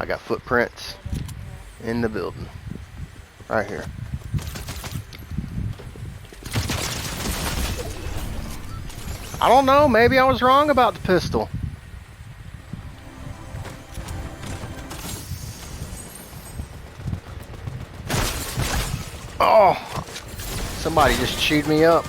I got footprints in the building. Right here. I don't know, maybe I was wrong about the pistol. Oh! Somebody just chewed me up.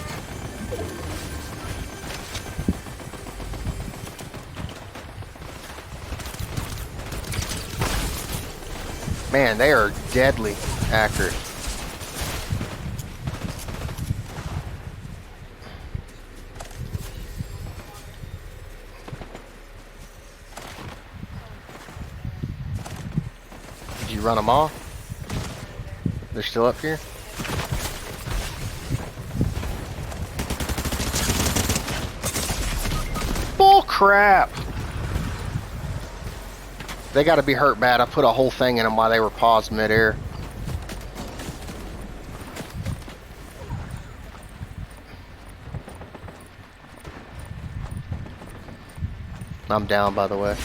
Man, they are deadly accurate. Did you run them off? They're still up here? Bull crap! They gotta be hurt bad. I put a whole thing in them while they were paused midair. I'm down, by the way.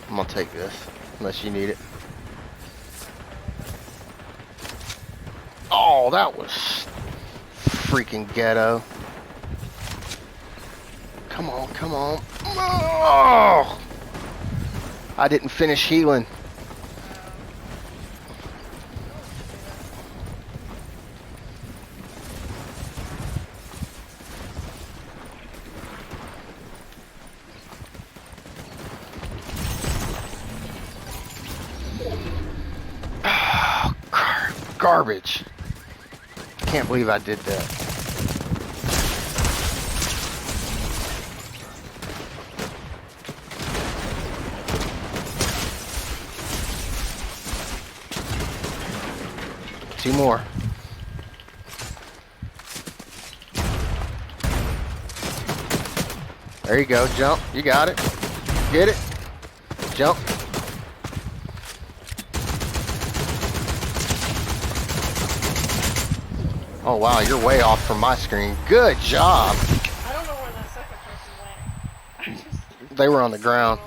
I'm gonna take this, unless you need it. Oh, that was freaking ghetto. Come on, come on. Oh! I didn't finish healing. Garbage. Can't believe I did that. Two more. There you go. Jump. You got it. Get it. Jump. Oh wow, you're way off from my screen. Good job. I don't know where that second person went. They were on the ground.